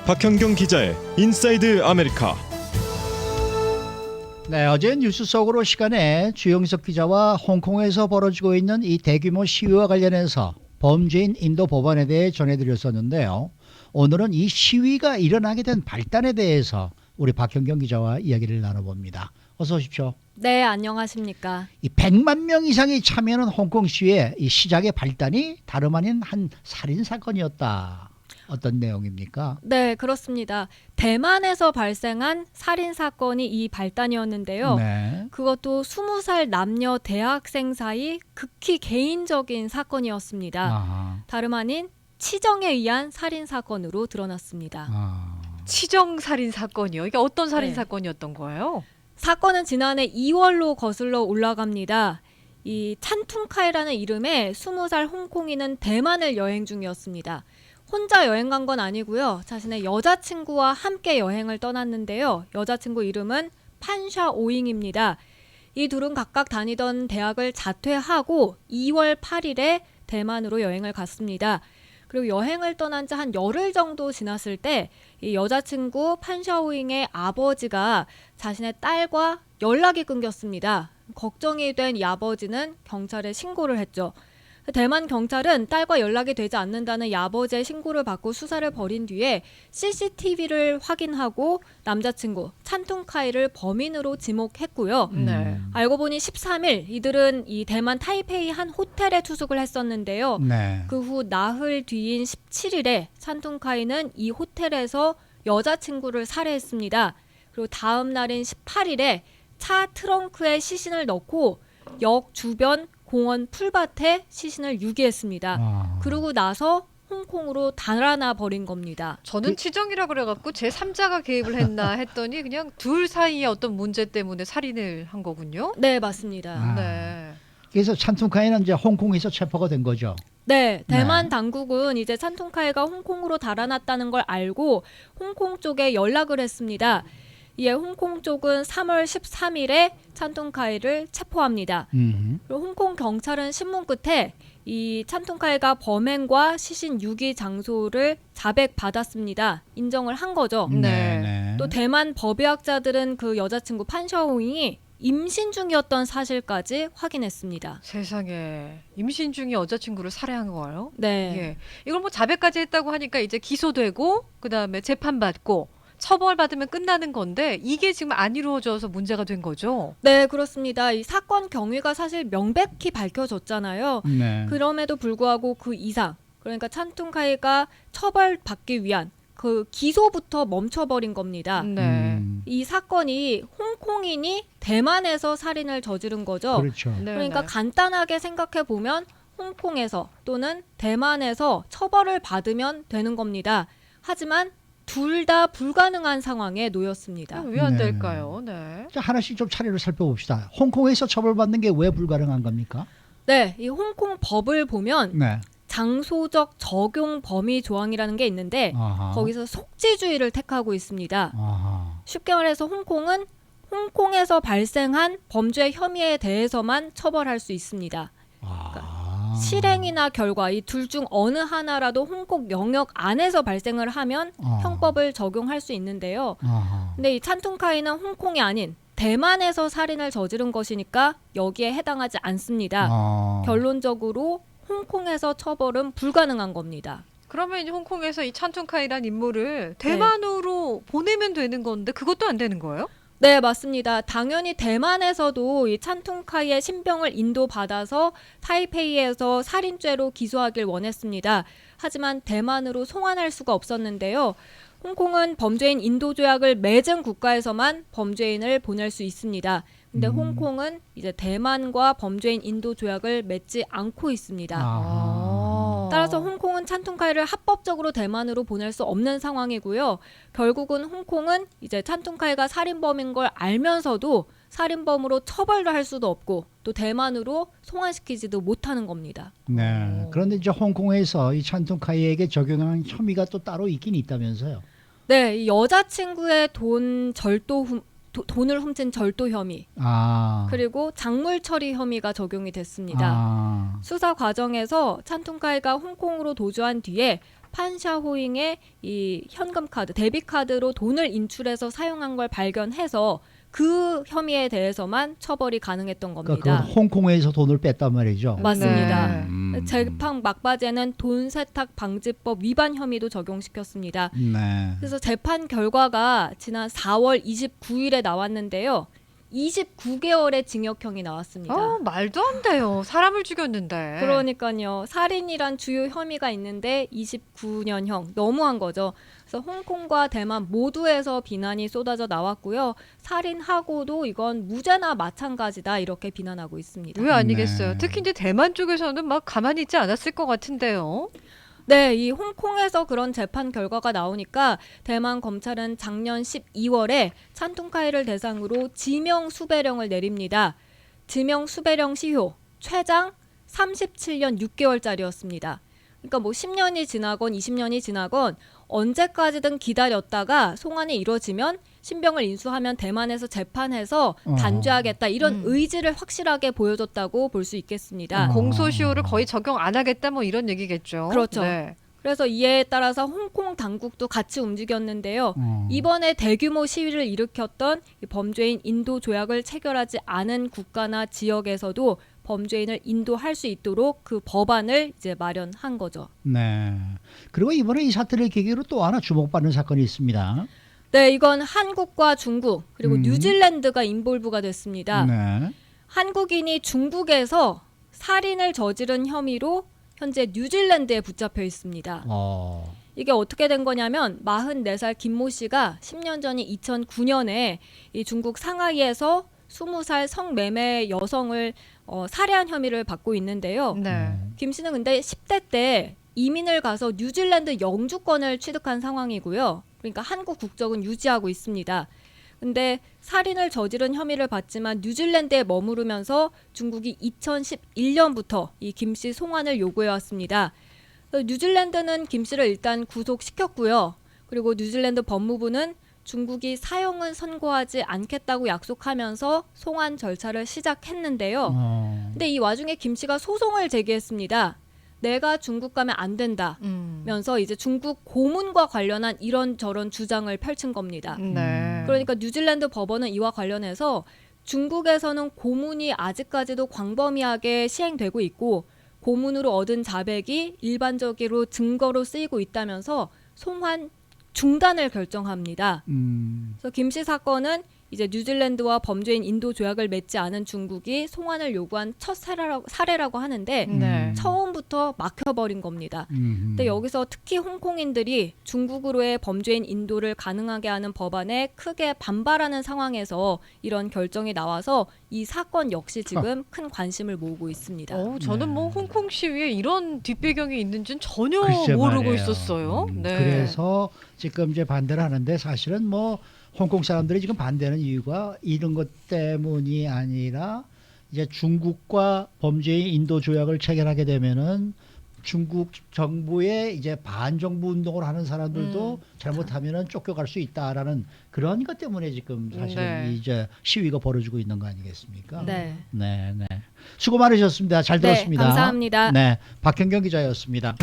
박현경 기자의 인사이드 아메리카. 네, 어제 뉴스 속으로 시간에 주영석 기자와 홍콩에서 벌어지고 있는 이 대규모 시위와 관련해서 범죄인 인도 법안에 대해 전해드렸었는데요. 오늘은 이 시위가 일어나게 된 발단에 대해서 우리 박현경 기자와 이야기를 나눠봅니다. 어서 오십시오. 네, 안녕하십니까. 이 100만 명 이상이 참여하는 홍콩 시위의 이 시작의 발단이 다름 아닌 한 살인 사건이었다. 어떤 내용입니까? 네, 그렇습니다. 대만에서 발생한 살인 사건이 이 발단이었는데요. 네. 그것도 20살 남녀 대학생 사이 극히 개인적인 사건이었습니다. 아하. 다름 아닌 치정에 의한 살인 사건으로 드러났습니다. 치정 살인 사건이요? 이게 어떤 살인 네. 사건이었던 거예요? 사건은 지난해 2월로 거슬러 올라갑니다. 이 찬퉁카이라는 이름의 20살 홍콩인은 대만을 여행 중이었습니다. 혼자 여행 간 건 아니고요. 자신의 여자친구와 함께 여행을 떠났는데요. 여자친구 이름은 판샤 오잉입니다. 이 둘은 각각 다니던 대학을 자퇴하고 2월 8일에 대만으로 여행을 갔습니다. 그리고 여행을 떠난 지 한 열흘 정도 지났을 때 이 여자친구 판샤 오잉의 아버지가 자신의 딸과 연락이 끊겼습니다. 걱정이 된 이 아버지는 경찰에 신고를 했죠. 대만 경찰은 딸과 연락이 되지 않는다는 이 아버지의 신고를 받고 수사를 벌인 뒤에 CCTV를 확인하고 남자친구 찬퉁카이를 범인으로 지목했고요. 네. 알고 보니 13일 이들은 이 대만 타이페이 한 호텔에 투숙을 했었는데요. 네. 그 후 나흘 뒤인 17일에 찬퉁카이는 이 호텔에서 여자친구를 살해했습니다. 그리고 다음 날인 18일에 차 트렁크에 시신을 넣고 역 주변 공원 풀밭에 시신을 유기했습니다. 그러고 나서 홍콩으로 달아나 버린 겁니다. 저는 치정이라 그래갖고 제3자가 개입을 했나 했더니 그냥 둘 사이의 어떤 문제 때문에 살인을 한 거군요. 네, 맞습니다. 아. 네. 그래서 찬퉁카이는 이제 홍콩에서 체포가 된 거죠. 네, 대만 네. 당국은 이제 찬퉁카이가 홍콩으로 달아났다는 걸 알고 홍콩 쪽에 연락을 했습니다. 이에 홍콩 쪽은 3월 13일에 찬퉁카이를 체포합니다. 그리고 홍콩 경찰은 신문 끝에 이 찬퉁카이가 범행과 시신 유기 장소를 자백받았습니다. 인정을 한 거죠. 네. 또 대만 법의학자들은 그 여자친구 판샤오잉이 임신 중이었던 사실까지 확인했습니다. 세상에 임신 중에 여자친구를 살해한 거예요? 네. 예. 이걸 뭐 자백까지 했다고 하니까 이제 기소되고 그다음에 재판받고 처벌받으면 끝나는 건데 이게 지금 안 이루어져서 문제가 된 거죠? 네, 그렇습니다. 이 사건 경위가 사실 명백히 밝혀졌잖아요. 네. 그럼에도 불구하고 그 이상, 그러니까 찬퉁카이가 처벌받기 위한 그 기소부터 멈춰버린 겁니다. 네. 이 사건이 홍콩인이 대만에서 살인을 저지른 거죠. 그렇죠. 네, 그러니까 네. 간단하게 생각해 보면 홍콩에서 또는 대만에서 처벌을 받으면 되는 겁니다. 하지만 둘 다 불가능한 상황에 놓였습니다. 왜 안 네. 될까요? 네. 자, 하나씩 좀 차례로 살펴봅시다. 홍콩에서 처벌받는 게 왜 불가능한 겁니까? 네, 이 홍콩 법을 보면 네. 장소적 적용 범위 조항이라는 게 있는데 아하. 거기서 속지주의를 택하고 있습니다. 아하. 쉽게 말해서 홍콩은 홍콩에서 발생한 범죄 혐의에 대해서만 처벌할 수 있습니다. 아. 실행이나 결과 이 둘 중 어느 하나라도 홍콩 영역 안에서 발생을 하면 형법을 적용할 수 있는데요. 아하. 근데 이 찬퉁카이는 홍콩이 아닌 대만에서 살인을 저지른 것이니까 여기에 해당하지 않습니다. 결론적으로 홍콩에서 처벌은 불가능한 겁니다. 그러면 이제 홍콩에서 이 찬퉁카이란 인물을 대만으로 보내면 되는 건데 그것도 안 되는 거예요? 네, 맞습니다. 당연히 대만에서도 이 찬퉁카이의 신병을 인도받아서 타이페이에서 살인죄로 기소하길 원했습니다. 하지만 대만으로 송환할 수가 없었는데요. 홍콩은 범죄인 인도 조약을 맺은 국가에서만 범죄인을 보낼 수 있습니다. 근데 홍콩은 이제 대만과 범죄인 인도 조약을 맺지 않고 있습니다. 따라서 홍콩은 찬퉁카이를 합법적으로 대만으로 보낼 수 없는 상황이고요. 결국은 홍콩은 이제 찬퉁카이가 살인범인 걸 알면서도 살인범으로 처벌도 할 수도 없고 또 대만으로 송환시키지도 못하는 겁니다. 네. 그런데 이제 홍콩에서 이 찬퉁카이에게 적용하는 혐의가 또 따로 있긴 있다면서요. 네, 이 여자친구의 돈을 훔친 절도 혐의 그리고 작물 처리 혐의가 적용이 됐습니다. 수사 과정에서 찬퉁카이가 홍콩으로 도주한 뒤에 판샤호잉의 이 현금 카드, 데뷔 카드로 돈을 인출해서 사용한 걸 발견해서 그 혐의에 대해서만 처벌이 가능했던 겁니다. 그러니까 그건 홍콩에서 돈을 뺐단 말이죠. 맞습니다. 네. 재판 막바지에는 돈 세탁 방지법 위반 혐의도 적용시켰습니다. 네. 그래서 재판 결과가 지난 4월 29일에 나왔는데요. 29개월의 징역형이 나왔습니다. 말도 안 돼요. 사람을 죽였는데. 그러니까요. 살인이란 주요 혐의가 있는데 29년형 너무한 거죠. 그래서 홍콩과 대만 모두에서 비난이 쏟아져 나왔고요. 살인하고도 이건 무죄나 마찬가지다 이렇게 비난하고 있습니다. 왜 아니겠어요? 네. 특히 이제 대만 쪽에서는 막 가만히 있지 않았을 것 같은데요. 네, 이 홍콩에서 그런 재판 결과가 나오니까 대만 검찰은 작년 12월에 찬퉁카이를 대상으로 지명 수배령을 내립니다. 지명 수배령 시효 최장 37년 6개월짜리였습니다. 그러니까 뭐 10년이 지나건 20년이 지나건 언제까지든 기다렸다가 송환이 이루어지면 신병을 인수하면 대만에서 재판해서 단죄하겠다 이런 의지를 확실하게 보여줬다고 볼 수 있겠습니다. 공소시효를 거의 적용 안 하겠다 뭐 이런 얘기겠죠. 그렇죠. 네. 그래서 이에 따라서 홍콩 당국도 같이 움직였는데요. 이번에 대규모 시위를 일으켰던 이 범죄인 인도 조약을 체결하지 않은 국가나 지역에서도 범죄인을 인도할 수 있도록 그 법안을 이제 마련한 거죠. 네. 그리고 이번에 이 사태를 계기로 또 하나 주목받는 사건이 있습니다. 네, 이건 한국과 중국 그리고 뉴질랜드가 인볼브가 됐습니다. 네. 한국인이 중국에서 살인을 저지른 혐의로 현재 뉴질랜드에 붙잡혀 있습니다. 이게 어떻게 된 거냐면 44살 김모 씨가 10년 전인 2009년에 이 중국 상하이에서 20살 성매매 여성을 살해한 혐의를 받고 있는데요. 네. 김 씨는 근데 10대 때 이민을 가서 뉴질랜드 영주권을 취득한 상황이고요. 그러니까 한국 국적은 유지하고 있습니다. 근데 살인을 저지른 혐의를 받지만 뉴질랜드에 머무르면서 중국이 2011년부터 이 김 씨 송환을 요구해 왔습니다. 뉴질랜드는 김 씨를 일단 구속시켰고요. 그리고 뉴질랜드 법무부는 중국이 사형은 선고하지 않겠다고 약속하면서 송환 절차를 시작했는데요. 근데 이 와중에 김 씨가 소송을 제기했습니다. 내가 중국 가면 안 된다면서 이제 중국 고문과 관련한 이런저런 주장을 펼친 겁니다. 네. 그러니까 뉴질랜드 법원은 이와 관련해서 중국에서는 고문이 아직까지도 광범위하게 시행되고 있고 고문으로 얻은 자백이 일반적으로 증거로 쓰이고 있다면서 송환 중단을 결정합니다. 그래서 김 씨 사건은 이제 뉴질랜드와 범죄인 인도 조약을 맺지 않은 중국이 송환을 요구한 첫 사례라고 하는데 네. 처음부터 막혀버린 겁니다. 근데 여기서 특히 홍콩인들이 중국으로의 범죄인 인도를 가능하게 하는 법안에 크게 반발하는 상황에서 이런 결정이 나와서 이 사건 역시 지금 큰 관심을 모으고 있습니다. 저는 뭐 홍콩 시위에 이런 뒷배경이 있는 줄 전혀 글쎄 모르고 말이에요. 있었어요. 네. 그래서 지금 이제 반대를 하는데 사실은 뭐 홍콩 사람들이 지금 반대하는 이유가 이런 것 때문이 아니라 이제 중국과 범죄인 인도 조약을 체결하게 되면은 중국 정부의 이제 반정부 운동을 하는 사람들도 잘못하면은 쫓겨갈 수 있다라는 그런 것 때문에 지금 사실은 네. 이제 시위가 벌어지고 있는 거 아니겠습니까? 네. 네, 네. 수고 많으셨습니다. 잘 들었습니다. 네, 감사합니다. 네, 박현경 기자였습니다.